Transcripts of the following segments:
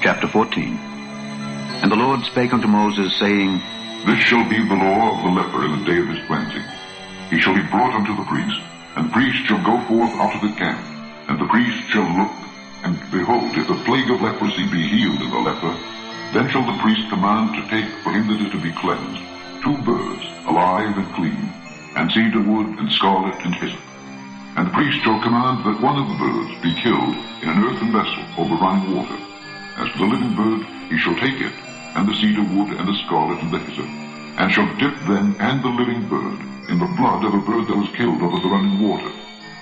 Chapter 14. And the Lord spake unto Moses, saying, This shall be the law of the leper in the day of his cleansing. He shall be brought unto the priest, and the priest shall go forth out of the camp, and the priest shall look, and behold, if the plague of leprosy be healed in the leper, then shall the priest command to take for him that is to be cleansed 2 birds, alive and clean, and cedar wood, and scarlet, and hyssop. And the priest shall command that one of the birds be killed in an earthen vessel over running water. As for the living bird, he shall take it, and the cedar wood, and the scarlet, and the hyssop, and shall dip them and the living bird in the blood of a bird that was killed over the running water.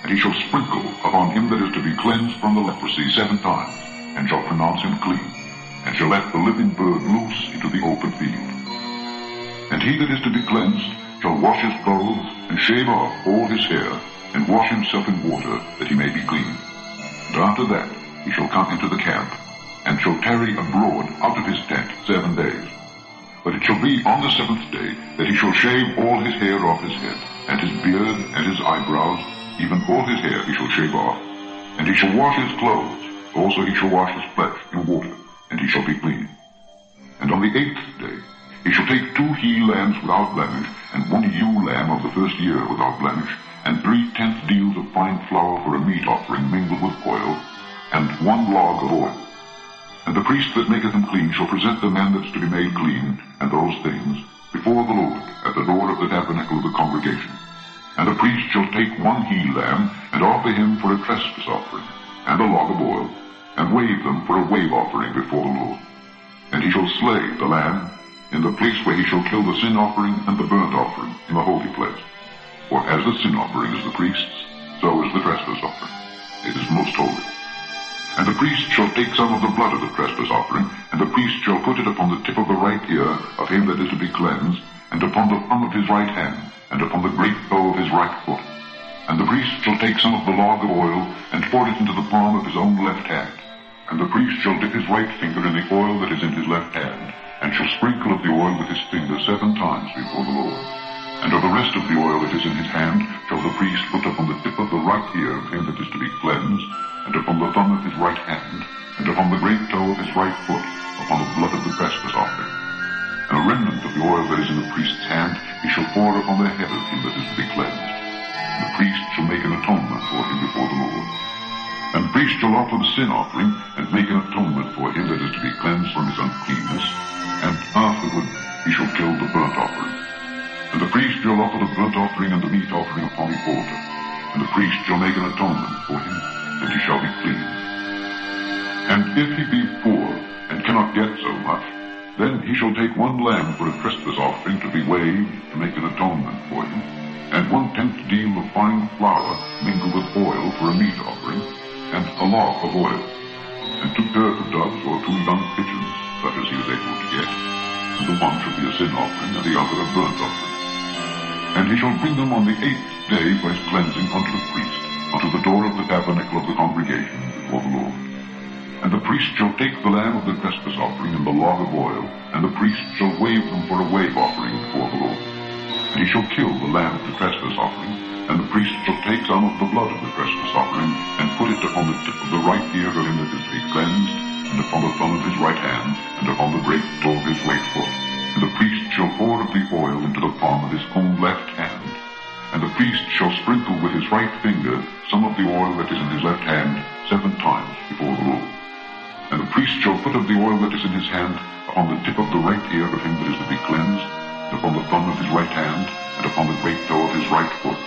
And he shall sprinkle upon him that is to be cleansed from the leprosy 7 times, and shall pronounce him clean, and shall let the living bird loose into the open field. And he that is to be cleansed shall wash his clothes, and shave off all his hair, and wash himself in water, that he may be clean. And after that he shall come into the camp, and shall tarry abroad out of his tent 7 days. But it shall be on the 7th day that he shall shave all his hair off his head, and his beard, and his eyebrows, even all his hair he shall shave off. And he shall wash his clothes, also he shall wash his flesh in water, and he shall be clean. And on the 8th day he shall take 2 he-lambs without blemish, and 1 ewe lamb of the first year without blemish, and 3/10 deals of fine flour for a meat offering mingled with oil, and 1 log of oil. And the priest that maketh him clean shall present the man that is to be made clean, and those things, before the Lord, at the door of the tabernacle of the congregation. And the priest shall take 1 he-lamb, and offer him for a trespass offering, and a log of oil, and wave them for a wave offering before the Lord. And he shall slay the lamb in the place where he shall kill the sin offering and the burnt offering in the holy place. For as the sin offering is the priest's, so is the trespass offering. It is most holy. And the priest shall take some of the blood of the trespass offering, and the priest shall put it upon the tip of the right ear of him that is to be cleansed, and upon the thumb of his right hand, and upon the great toe of his right foot. And the priest shall take some of the log of oil, and pour it into the palm of his own left hand. And the priest shall dip his right finger in the oil that is in his left hand, and shall sprinkle of the oil with his finger 7 times before the Lord. And of the rest of the oil that is in his hand shall the priest put upon the tip of the right ear of him that is to be cleansed, and upon the thumb of his right hand, and upon the great toe of his right foot, upon the blood of the trespass offering. And a remnant of the oil that is in the priest's hand he shall pour upon the head of him that is to be cleansed. And the priest shall make an atonement for him before the Lord. And the priest shall offer the sin offering, and make an atonement for him that is to be cleansed from his uncleanness, and afterward he shall kill the burnt offering. And the priest shall offer the burnt offering and the meat offering upon the altar, and the priest shall make an atonement for him, and he shall be clean. And if he be poor, and cannot get so much, then he shall take 1 lamb for a trespass offering to be waved, to make an atonement for him, and 1/10 deal of fine flour mingled with oil for a meat offering, and a log of oil, and 2 turtle doves or 2 young pigeons, such as he is able to get, and the one shall be a sin offering, and the other a burnt offering. And he shall bring them on the 8th day for his cleansing unto the priest, unto the door of the tabernacle of the congregation before the Lord. And the priest shall take the lamb of the trespass offering and the log of oil, and the priest shall wave them for a wave offering before the Lord. And he shall kill the lamb of the trespass offering, and the priest shall take some of the blood of the trespass offering, and put it upon the tip of the right ear of him that is to be cleansed, and upon the thumb of his right hand, and upon the great toe of his right foot. And the priest shall pour of the oil into the palm of his own left hand. And the priest shall sprinkle with his right finger some of the oil that is in his left hand 7 times before the Lord. And the priest shall put of the oil that is in his hand upon the tip of the right ear of him that is to be cleansed, and upon the thumb of his right hand, and upon the great toe of his right foot,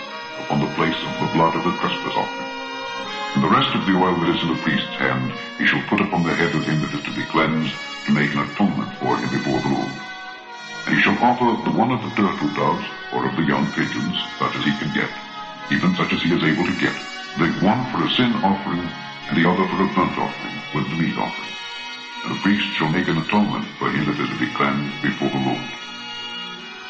upon the place of the blood of the trespass offering. And the rest of the oil that is in the priest's hand he shall put upon the head of him that is to be cleansed, to make an atonement for him before the Lord. And he shall offer the 1 of the turtle doves, or of the young pigeons, such as he can get, even such as he is able to get, the 1 for a sin offering, and the other for a burnt offering, with the meat offering. And the priest shall make an atonement for him that is to be cleansed before the Lord.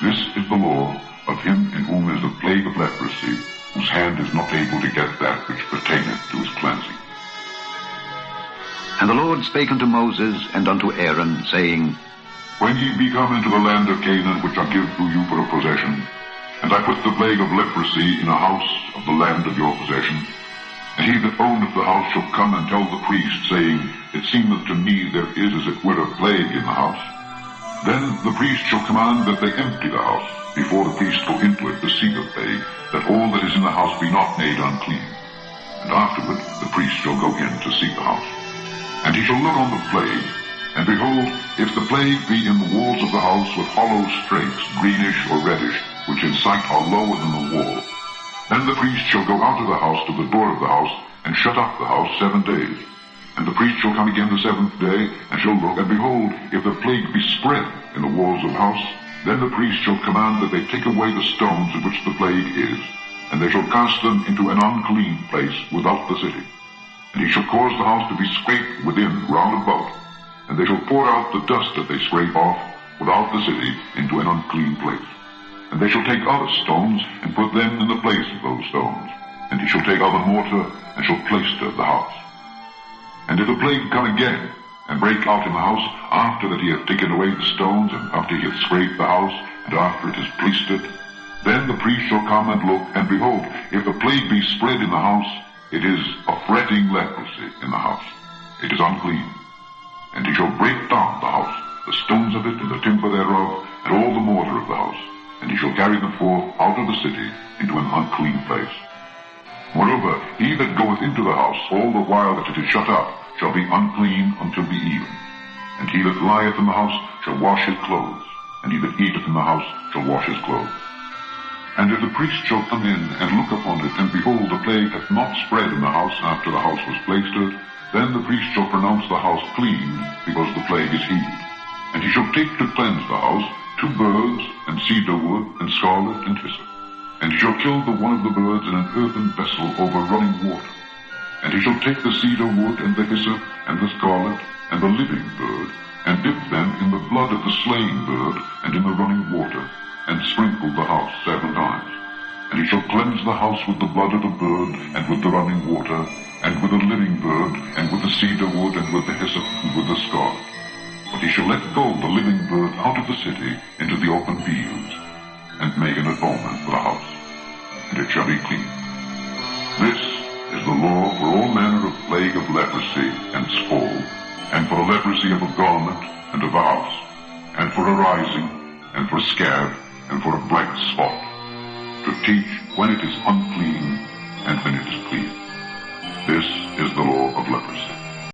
This is the law of him in whom is the plague of leprosy, whose hand is not able to get that which pertaineth to his cleansing. And the Lord spake unto Moses and unto Aaron, saying, When ye be come into the land of Canaan, which I give to you for a possession, and I put the plague of leprosy in a house of the land of your possession, And he that owneth the house shall come and tell the priest, saying, It seemeth to me there is as it were a plague in the house. Then the priest shall command that they empty the house, before the priest go into it to see the plague, that all that is in the house be not made unclean. And afterward the priest shall go in to see the house. And he shall look on the plague, and behold, if the plague be in the walls of the house with hollow strakes, greenish or reddish, which in sight are lower than the wall, then the priest shall go out of the house to the door of the house, and shut up the house 7 days. And the priest shall come again the 7th day, and shall look, and behold, if the plague be spread in the walls of the house, then the priest shall command that they take away the stones in which the plague is, and they shall cast them into an unclean place without the city. And he shall cause the house to be scraped within round about, and they shall pour out the dust that they scrape off without the city into an unclean place. And they shall take other stones, and put them in the place of those stones. And he shall take other mortar, and shall plaister the house. And if the plague come again, and break out in the house, after that he hath taken away the stones, and after he hath scraped the house, and after it is plaistered, then the priest shall come and look, and behold, if the plague be spread in the house, it is a fretting leprosy in the house. It is unclean. And he shall break down the house, the stones of it, and the timber thereof, and all the mortar of the house, and he shall carry them forth out of the city into an unclean place. Moreover, he that goeth into the house all the while that it is shut up shall be unclean until the even. And he that lieth in the house shall wash his clothes, and he that eateth in the house shall wash his clothes. And if the priest shall come in and look upon it, and behold, the plague hath not spread in the house after the house was plaistered, then the priest shall pronounce the house clean, because the plague is healed. And he shall take to cleanse the house 2 birds, and cedar wood, and scarlet, and hyssop. And he shall kill the one of the birds in an earthen vessel over running water. And he shall take the cedar wood, and the hyssop, and the scarlet, and the living bird, and dip them in the blood of the slain bird, and in the running water, and sprinkle the house 7 times. And he shall cleanse the house with the blood of the bird, and with the running water, and with the living bird, and with the cedar wood, and with the hyssop, and with the scarlet. But he shall let go the living bird out of the city into the open fields, and make an atonement for the house, and it shall be clean. This is the law for all manner of plague of leprosy and scald, and for the leprosy of a garment and of a house, and for a rising, and for a scab, and for a black spot, to teach when it is unclean and when it is clean. This is the law of leprosy.